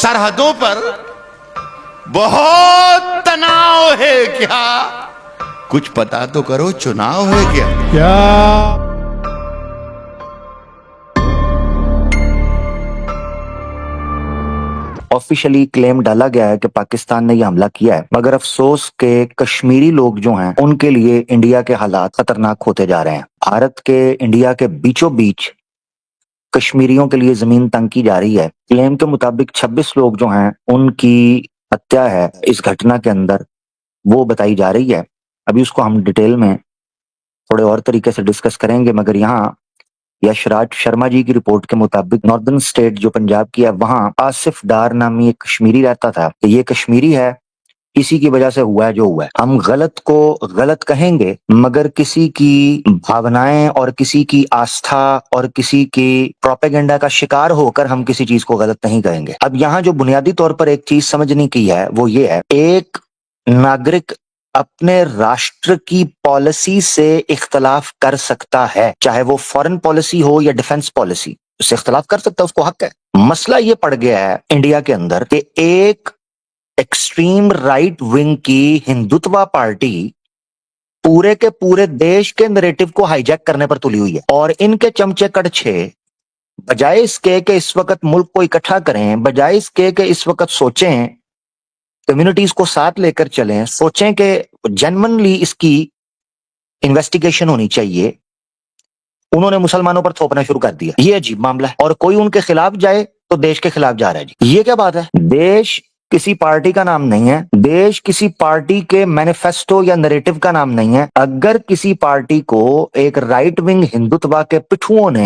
सरहदों पर बहुत तनाव है क्या? कुछ पता तो करो, चुनाव है क्या? ऑफिशियली क्लेम डाला गया है कि पाकिस्तान ने यह हमला किया है, मगर अफसोस के कश्मीरी लोग जो हैं उनके लिए इंडिया के हालात खतरनाक होते जा रहे हैं। भारत के इंडिया के बीचों बीच कश्मीरियों के लिए जमीन तंग की जा रही है। क्लेम के मुताबिक 26 लोग जो हैं उनकी हत्या है इस घटना के अंदर, वो बताई जा रही है। अभी उसको हम डिटेल में थोड़े और तरीके से डिस्कस करेंगे, मगर यहाँ यशराज शर्मा जी की रिपोर्ट के मुताबिक नॉर्दर्न स्टेट जो पंजाब की है, वहां आसिफ डार नामी एक कश्मीरी रहता था। ये कश्मीरी है, इसी की वजह से हुआ है जो हुआ है। हम गलत को गलत कहेंगे, मगर किसी की भावनाएं और किसी की आस्था और किसी की प्रोपेगेंडा का शिकार होकर हम किसी चीज को गलत नहीं कहेंगे। अब यहाँ जो बुनियादी तौर पर एक चीज समझने की है वो ये है, एक नागरिक अपने राष्ट्र की पॉलिसी से इख्तलाफ कर सकता है, चाहे वो फॉरेन पॉलिसी हो या डिफेंस पॉलिसी, उससे इख्तलाफ कर सकता है, उसको हक है। मसला ये पड़ गया है इंडिया के अंदर कि एक एक्सट्रीम राइट विंग की हिंदुत्व पार्टी पूरे के पूरे देश के नैरेटिव को हाईजैक करने पर तुली हुई है, और इनके चमचे कड़छे बजाय इसके कि इस वक्त मुल्क को इकट्ठा करें, बजाय इसके कि इस वक्त सोचें, कम्युनिटीज को साथ लेकर चलें, सोचें कि जेन्युइनली इसकी इन्वेस्टिगेशन होनी चाहिए, उन्होंने मुसलमानों पर थोपना शुरू कर दिया। ये अजीब मामला है, और कोई उनके खिलाफ जाए तो देश के खिलाफ जा रहा है जी। ये क्या बात है? देश किसी पार्टी का नाम नहीं है, देश किसी पार्टी के मैनिफेस्टो या नैरेटिव का नाम नहीं है। अगर किसी पार्टी को एक राइट विंग हिंदुत्व के पिठुओं ने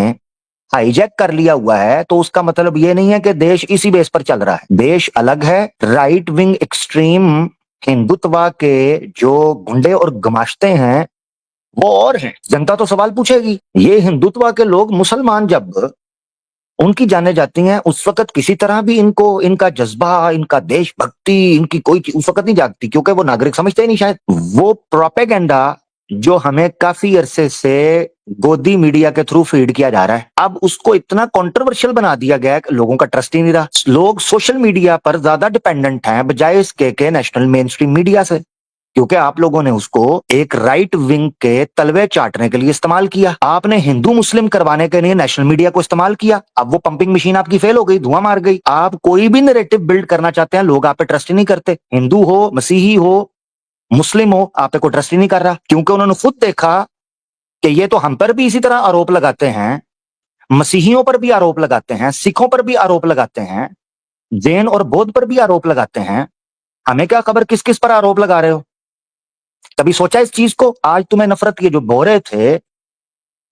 हाईजैक कर लिया हुआ है, तो उसका मतलब ये नहीं है कि देश इसी बेस पर चल रहा है। देश अलग है। राइट विंग एक्सट्रीम हिंदुत्व के जो गुंडे और गमाश्ते हैं वो और हैं। जनता तो सवाल पूछेगी, ये हिंदुत्व के लोग मुसलमान जब उनकी जाने जाती हैं, उस वक्त किसी तरह भी इनको इनका जज्बा, इनका देशभक्ति, इनकी कोई उस वक्त नहीं जागती, क्योंकि वो नागरिक समझते ही नहीं शायद। वो प्रोपेगेंडा जो हमें काफी अरसे से गोदी मीडिया के थ्रू फीड किया जा रहा है, अब उसको इतना कंट्रोवर्शियल बना दिया गया है कि लोगों का ट्रस्ट ही नहीं रहा। लोग सोशल मीडिया पर ज्यादा डिपेंडेंट हैं बजाय इसके के नेशनल मेन स्ट्रीम मीडिया से, क्योंकि आप लोगों ने उसको एक राइट विंग के तलवे चाटने के लिए इस्तेमाल किया। आपने हिंदू मुस्लिम करवाने के लिए नेशनल मीडिया को इस्तेमाल किया। अब वो पंपिंग मशीन आपकी फेल हो गई, धुआं मार गई। आप कोई भी नैरेटिव बिल्ड करना चाहते हैं, लोग आप पे ट्रस्ट ही नहीं करते। हिंदू हो, मसीही हो, मुस्लिम हो, आप पे कोई ट्रस्ट ही नहीं कर रहा, क्योंकि उन्होंने खुद देखा कि ये तो हम पर भी इसी तरह आरोप लगाते हैं, मसीहियों पर भी आरोप लगाते हैं, सिखों पर भी आरोप लगाते हैं, जैन और बौद्ध पर भी आरोप लगाते हैं। हमें क्या खबर किस किस पर आरोप लगा रहे हो? कभी सोचा इस चीज को? आज तुम्हें नफरत ये जो बो रहे थे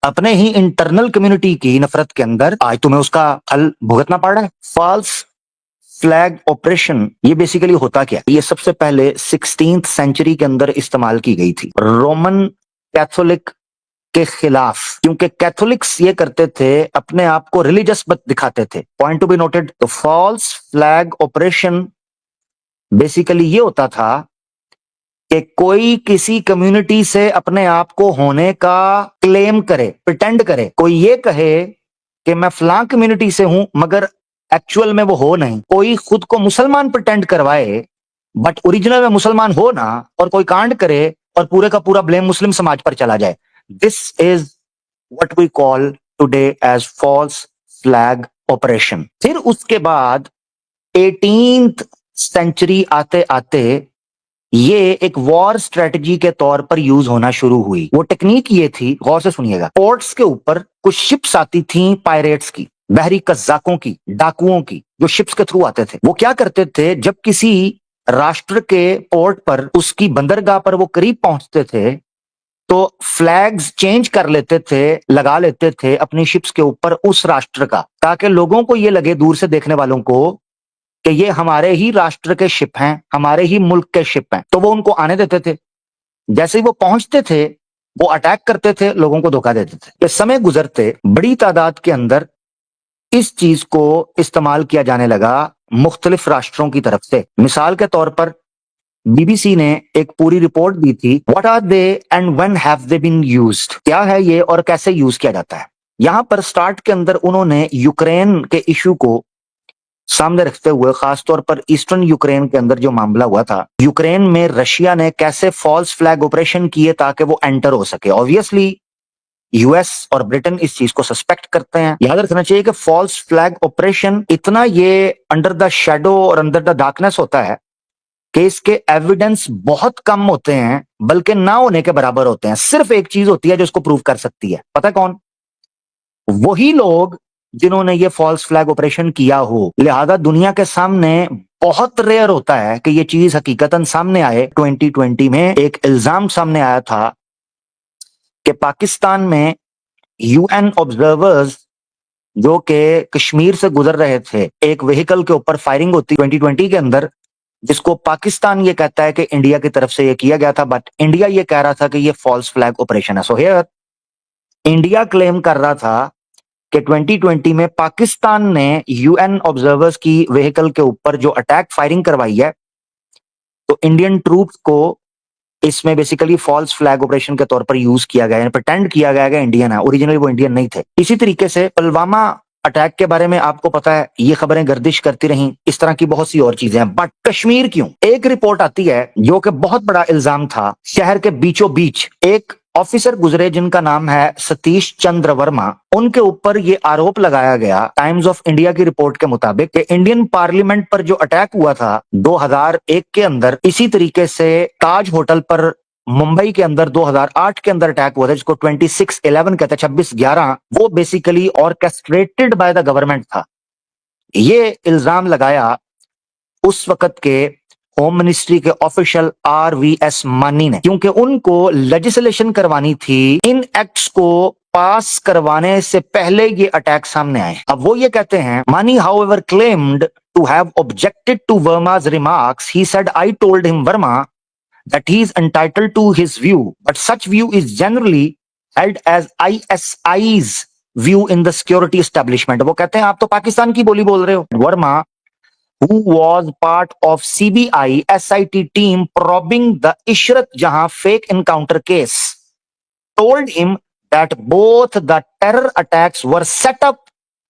अपने ही इंटरनल कम्युनिटी की नफरत के अंदर, आज तुम्हें उसका फल भुगतना पड़ रहा है। फॉल्स फ्लैग ऑपरेशन ये बेसिकली होता क्या? ये सबसे पहले 16th सेंचुरी के अंदर इस्तेमाल की गई थी रोमन कैथोलिक के खिलाफ, क्योंकि कैथोलिक्स ये करते थे, अपने आप को रिलीजियस दिखाते थे। पॉइंट टू बी नोटेड, तो फॉल्स फ्लैग ऑपरेशन बेसिकली ये होता था कि कोई किसी कम्युनिटी से अपने आप को होने का क्लेम करे, प्रिटेंड करे। कोई ये कहे कि मैं फलां कम्युनिटी से हूं, मगर एक्चुअल में वो हो नहीं। कोई खुद को मुसलमान प्रिटेंड करवाए बट ओरिजिनल में मुसलमान हो ना, और कोई कांड करे और पूरे का पूरा ब्लेम मुस्लिम समाज पर चला जाए। This is what we call today as false flag operation. फिर उसके बाद 18th सेंचुरी आते आते ये एक वॉर स्ट्रेटजी के तौर पर यूज होना शुरू हुई। वो टेक्निक ये थी, गौर से सुनिएगा, पोर्ट्स के ऊपर कुछ शिप्स आती थी पायरेट्स की, बहरी कज्जाकों की, डाकुओं की, जो शिप्स के थ्रू आते थे। वो क्या करते थे, जब किसी राष्ट्र के पोर्ट पर, उसकी बंदरगाह पर वो करीब पहुंचते थे, तो फ्लैग्स चेंज कर लेते थे, लगा लेते थे अपनी शिप्स के ऊपर उस राष्ट्र का, ताकि लोगों को ये लगे, दूर से देखने वालों को, कि ये हमारे ही राष्ट्र के शिप हैं, हमारे ही मुल्क के शिप हैं। तो वो उनको आने देते थे। जैसे ही वो पहुंचते थे वो अटैक करते थे, लोगों को धोखा देते थे। ये समय गुजरते बड़ी तादाद के अंदर इस चीज को इस्तेमाल किया जाने लगा मुख्तलिफ राष्ट्रों की तरफ से। मिसाल के तौर पर बीबीसी ने एक पूरी रिपोर्ट दी थी, what are they and when have they been used, क्या है ये और कैसे यूज किया जाता है। यहां पर स्टार्ट के अंदर उन्होंने यूक्रेन के इशू को सामने रखते हुए खासतौर पर ईस्टर्न यूक्रेन के अंदर जो मामला हुआ था, यूक्रेन में रशिया ने कैसे फॉल्स फ्लैग ऑपरेशन किए ताकि वो एंटर हो सके। ऑब्वियसली यूएस और ब्रिटेन इस चीज को सस्पेक्ट करते हैं। याद रखना चाहिए कि फॉल्स फ्लैग ऑपरेशन इतना ये अंडर द शेडो और अंडर द डार्कनेस होता है कि इसके एविडेंस बहुत कम होते हैं, बल्कि ना होने के बराबर होते हैं। सिर्फ एक चीज होती है जो इसको प्रूव कर सकती है, पता है कौन? वही लोग जिन्होंने ये फॉल्स फ्लैग ऑपरेशन किया हो। लिहाजा दुनिया के सामने बहुत रेयर होता है कि ये चीज हकीकतन सामने आए। 2020 में एक इल्जाम सामने आया था कि पाकिस्तान में यूएन ऑब्जर्वर्स जो कि कश्मीर से गुजर रहे थे, एक व्हीकल के ऊपर फायरिंग होती 2020 के अंदर, जिसको पाकिस्तान ये कहता है कि इंडिया की तरफ से ये किया गया था, बट इंडिया ये कह रहा था कि ये फॉल्स फ्लैग ऑपरेशन है। सो हियर इंडिया क्लेम कर रहा था कि 2020 में पाकिस्तान ने यूएन ऑब्जर्वर्स की व्हीकल के ऊपर जो अटैक फायरिंग करवाई है, तो इंडियन ट्रूप्स को इसमें बेसिकली फॉल्स फ्लैग ऑपरेशन के तौर पर यूज किया गया, प्रिटेंड किया गया कि इंडियन है, ओरिजिनली वो इंडियन नहीं थे। इसी तरीके से पुलवामा अटैक के बारे में आपको पता है, ये खबरें गर्दिश करती रहीं, इस तरह की बहुत सी और चीजें हैं। बट कश्मीर क्यों? एक रिपोर्ट आती है जो कि बहुत बड़ा इल्जाम था, शहर के बीचों बीच एक ऑफिसर गुजरे जिनका नाम है सतीश चंद्र वर्मा। उनके ऊपर ये आरोप लगाया गया टाइम्स ऑफ इंडिया की रिपोर्ट के मुताबिक कि इंडियन पार्लियामेंट पर जो अटैक हुआ था 2001 के अंदर, इसी तरीके से ताज होटल पर मुंबई के अंदर 2008 के अंदर अटैक हुआ था, जिसको 26/11 कहते हैं, 26/11, वो basically orchestrated by the government था। ये इल्जाम लगाया उस वक्त के होम मिनिस्ट्री के ऑफिशियल RVS मानी ने, क्योंकि उनको लेजिस्लेशन करवानी थी। इन एक्ट्स को पास करवाने से पहले ये अटैक सामने आए। अब वो ये कहते हैं, Mani however claimed to have objected to Verma's remarks. He said, I told him, Verma, that he is entitled to his view, but such view is generally held as ISI's view in the security establishment. वो कहते हैं आप तो पाकिस्तान की बोली बोल रहे हो। Verma, who was part of CBI SIT team probing the Ishrat Jahan fake encounter case, told him that both the terror attacks were set up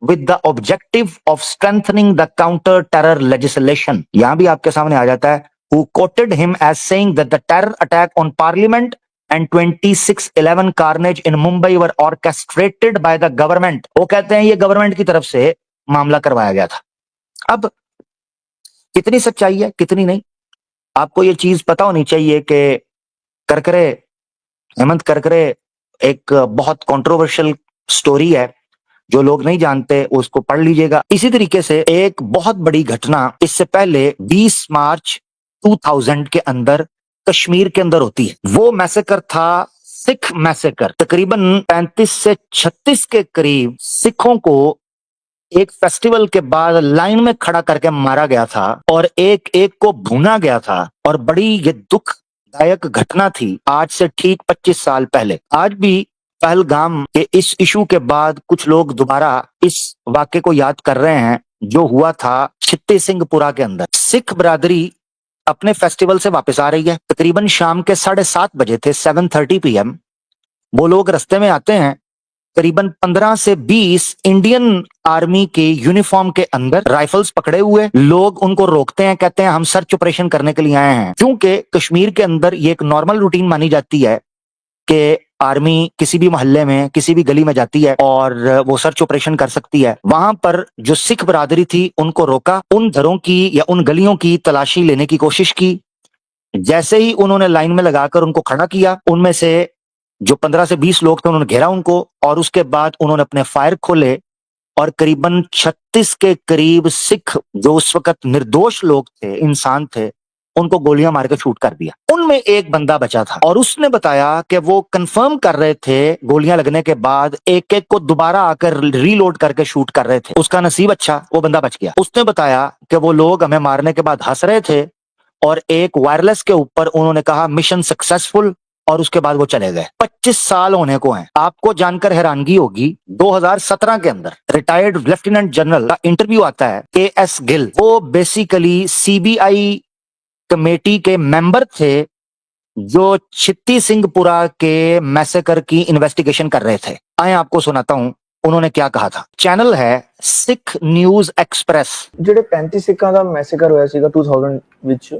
with the objective of strengthening the counter terror legislation. यहां भी आपके सामने आ जाता है, who quoted him as saying that the terror attack on parliament and 26/11 carnage in Mumbai were orchestrated by the government. वो कहते हैं ये गवर्नमेंट की तरफ से मामला करवाया गया था। अब कितनी सच्चाई है कितनी नहीं, आपको ये चीज पता होनी चाहिए कि करकरे, हेमंत करकरे एक बहुत कंट्रोवर्शियल स्टोरी है, जो लोग नहीं जानते उसको पढ़ लीजिएगा। इसी तरीके से एक बहुत बड़ी घटना इससे पहले 20 मार्च 2000 के अंदर कश्मीर के अंदर होती है। वो मैसेकर था सिख मैसेकर। तकरीबन 35 से 36 के करीब सिखों को एक फेस्टिवल के बाद लाइन में खड़ा करके मारा गया था और एक एक को भूना गया था, और बड़ी ये दुखदायक घटना थी आज से ठीक 25 साल पहले। आज भी पहलगाम के इस इशू के बाद कुछ लोग दोबारा इस वाक्य को याद कर रहे हैं जो हुआ था छित्ती सिंहपुरा के अंदर। सिख बरादरी अपने फेस्टिवल से वापस आ रही है, तकरीबन शाम के 7:30 बजे थे, 7:30 PM। वो लोग रास्ते में आते हैं, करीबन 15 से 20 इंडियन आर्मी के यूनिफॉर्म के अंदर राइफल्स पकड़े हुए लोग उनको रोकते हैं, कहते हैं हम सर्च ऑपरेशन करने के लिए आए हैं। क्योंकि कश्मीर के अंदर ये एक नॉर्मल रूटीन मानी जाती है कि आर्मी किसी भी मोहल्ले में किसी भी गली में जाती है और वो सर्च ऑपरेशन कर सकती है। वहां पर जो सिख बरादरी थी उनको रोका, उन घरों की या उन गलियों की तलाशी लेने की कोशिश की। जैसे ही उन्होंने लाइन में लगाकर उनको खड़ा किया, उनमें से जो 15 से 20 लोग थे उन्होंने घेरा उनको, और उसके बाद उन्होंने अपने फायर खोले और करीबन 36 के करीब सिख जो उस वक्त निर्दोष लोग थे, इंसान थे, उनको गोलियां मार के शूट कर दिया। उनमें एक बंदा बचा था और उसने बताया कि वो कंफर्म कर रहे थे गोलियां लगने के बाद एक एक को दोबारा आकर रीलोड करके शूट कर रहे थे। उसका नसीब अच्छा, वो बंदा बच गया। उसने बताया कि वो लोग हमें मारने के बाद हंस रहे थे और एक वायरलेस के ऊपर उन्होंने कहा मिशन सक्सेसफुल, और उसके बाद वो चले गए। 25 साल होने को हैं। आपको जानकर हैरानगी होगी, 2017 के अंदर रिटायर्ड लेफ्टिनेंट जनरल का इंटरव्यू आता है KS गिल। वो बेसिकली CBI कमेटी के मेंबर थे जो छित्ती सिंहपुरा के मैसेकर की इन्वेस्टिगेशन कर रहे थे। आए आपको सुनाता हूं उन्होंने क्या कहा था। चैनल है सिख न्यूज एक्सप्रेस। ਜਿਹੜੇ 35 ਸਿੱਖਾਂ ਦਾ ਮੈਸੇਕਰ ਹੋਇਆ ਸੀਗਾ 2000 ਵਿੱਚ,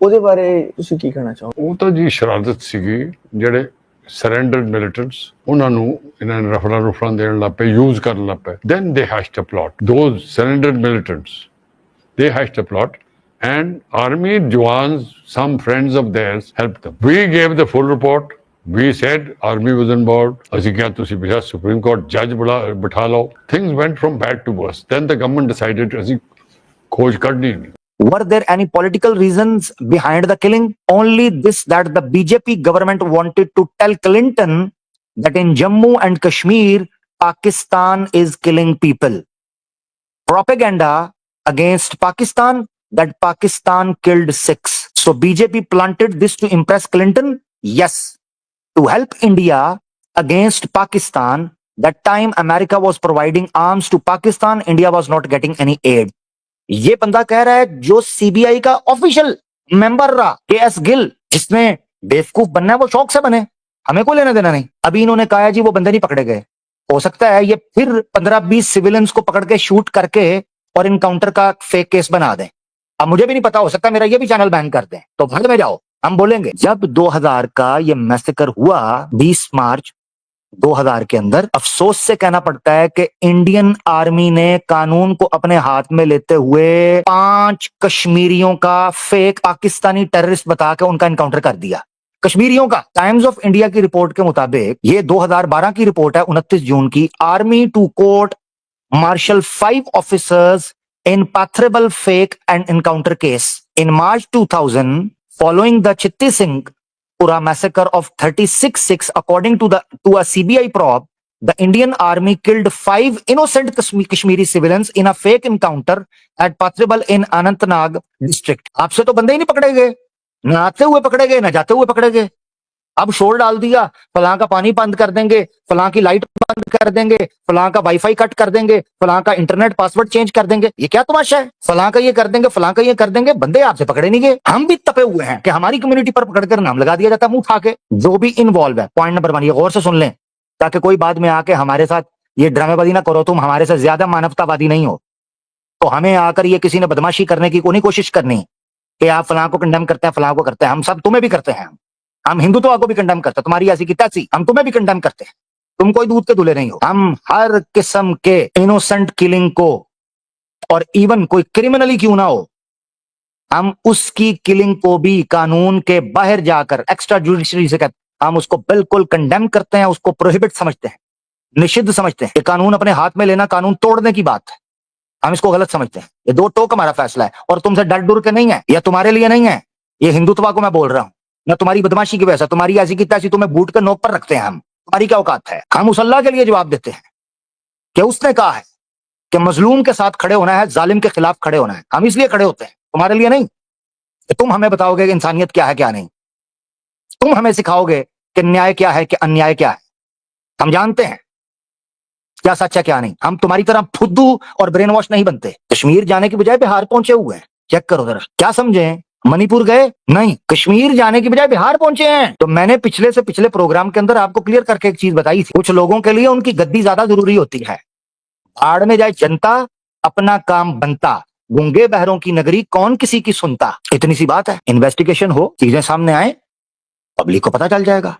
ਉਹਦੇ ਬਾਰੇ ਤੁਸੀਂ ਕੀ ਕਹਿਣਾ ਚਾਹੋਗੇ? ਉਹ ਤਾਂ ਜੀ ਸ਼ਰਾਰਤ ਸੀਗੀ, ਜਿਹੜੇ ਸਰੈਂਡਰਡ ਮਿਲੀਟੈਂਟਸ ਉਹਨਾਂ ਨੂੰ ਇਹਨਾਂ ਨੇ ਰਫਲਾਂ ਦੇਣ ਲੱਗ ਪਏ, ਯੂਜ਼ ਕਰਨ ਲੱਗ ਪਏ। Then they hatched a plot, those surrendered militants, they hatched a plot and army jawans, some friends of theirs, helped them. We gave the full report. We said army was involved. ਅਸੀਂ ਕਿਹਾ ਤੁਸੀਂ ਬਿਜਾ supreme court ਜੱਜ ਬਿਠਾ ਲਓ। Things went from bad to worse. Then the government decided ਅਸੀਂ ਖੋਜ ਕੱਢਣੀ ਨਹੀਂ। Were there any political reasons behind the killing? Only this, that the BJP government wanted to tell Clinton that in Jammu and Kashmir, Pakistan is killing people. Propaganda against Pakistan, that Pakistan killed Sikhs. So BJP planted this to impress Clinton? Yes. To help India against Pakistan, that time America was providing arms to Pakistan, India was not getting any aid. ये बंदा कह रहा है जो CBI का official member रहा, KS Gill, जिसने बेवकूफ बनना है वो शौक से बने, हमें कोई लेना देना नहीं। अभी इन्होंने कहा है जी वो बंदे नहीं पकड़े गए। हो सकता है ये फिर 15-20 सिविलियंस को पकड़ के शूट करके और इनकाउंटर का फेक केस बना दें। अब मुझे भी नहीं पता, हो सकता है मेरा ये भी चैनल बैन कर दें, तो भाड़ में जाओ, हम बोलेंगे। जब 2000 का ये मैसेकर हुआ 20 मार्च 2000 के अंदर, अफसोस से कहना पड़ता है कि इंडियन आर्मी ने कानून को अपने हाथ में लेते हुए 5 कश्मीरियों का फेक पाकिस्तानी टेररिस्ट बता के उनका इनकाउंटर कर दिया। कश्मीरियों का। टाइम्स ऑफ इंडिया की रिपोर्ट के मुताबिक, ये 2012 की रिपोर्ट है, 29 जून की, army to court marshal 5 officers in Pathrable fake and encounter case. In March 2000, following the Chitti Singh Pura massacre of 36 Sikhs, according to a CBI probe, the Indian Army killed 5 innocent Kashmiri civilians in a fake encounter at Pathrable in Anantnag district. आपसे तो बंदे ही नहीं पकड़े गए, ना आते हुए पकड़े गए, ना जाते हुए पकड़े गए। अब शोर डाल दिया, फलां का पानी बंद कर देंगे, फलां की लाइट बंद कर देंगे, फलां का वाईफाई कट कर देंगे, फलां का इंटरनेट पासवर्ड चेंज कर देंगे। ये क्या तमाशा है? फलां का ये कर देंगे, फलां का ये कर देंगे। बंदे आपसे पकड़े नहीं गए। हम भी तपे हुए हैं कि हमारी कम्युनिटी पर पकड़कर नाम लगा दिया जाता मुंह उठा के। जो भी इन्वॉल्व है, पॉइंट नंबर 1 ये गौर से सुन लें, ताकि कोई बाद में आके हमारे साथ ये ड्रामेबाजी ना करो, तुम हमारे से ज्यादा मानवतावादी नहीं हो, तो हमें आकर ये किसी ने बदमाशी करने की कोई कोशिश करनी कि आप फलां को कंडेम करते हैं, फलां को करते हैं। हम सब तुम्हें भी करते हैं, हम हिंदुत्व को भी कंडेम करते हैं, तुम्हारी ऐसी की तैसी हम तुम्हें भी कंडेम करते हैं। तुम कोई दूध के दूल्हे नहीं हो। हम हर किस्म के इनोसेंट किलिंग को, और इवन कोई क्रिमिनली क्यों ना हो, हम उसकी किलिंग को भी कानून के बाहर जाकर एक्स्ट्रा जुडिशरी से कहते, हम उसको बिल्कुल कंडेम करते हैं, उसको प्रोहिबिट समझते हैं, निषिद्ध समझते हैं। ये कानून अपने हाथ में लेना कानून तोड़ने की बात है, हम इसको गलत समझते हैं। ये 2 टोक हमारा फैसला है, और तुमसे डर डुर के नहीं है, यह तुम्हारे लिए नहीं है, ये हिंदुत्व को मैं बोल रहा हूं, न तुम्हारी बदमाशी की वजह से। तुम्हारी ऐसी की तैसी तुम्हें बूट के नोक पर रखते हैं हम, तुम्हारी क्या औकात है? हम उस अल्लाह के लिए जवाब देते हैं कि उसने कहा है कि मजलूम के साथ खड़े होना है, जालिम के खिलाफ खड़े होना है। हम इसलिए खड़े होते हैं, तुम्हारे लिए नहीं कि तुम हमें बताओगे कि इंसानियत क्या है क्या नहीं, तुम हमें सिखाओगे कि न्याय क्या है कि अन्याय क्या है। हम जानते हैं क्या सच है क्या नहीं। हम तुम्हारी तरह फुद्दू और ब्रेन वॉश नहीं बनते। कश्मीर जाने की बजाय बिहार पहुंचे हुए हैं, चेक करो जरा, क्या समझे? मणिपुर गए नहीं, कश्मीर जाने की बजाय बिहार पहुंचे हैं। तो मैंने पिछले से पिछले प्रोग्राम के अंदर आपको क्लियर करके एक चीज बताई थी, कुछ लोगों के लिए उनकी गद्दी ज्यादा जरूरी होती है। भाड़ में जाए जनता, अपना काम बनता, गूंगे बहरों की नगरी कौन किसी की सुनता। इतनी सी बात है, इन्वेस्टिगेशन हो, चीजें सामने आए, पब्लिक को पता चल जाएगा।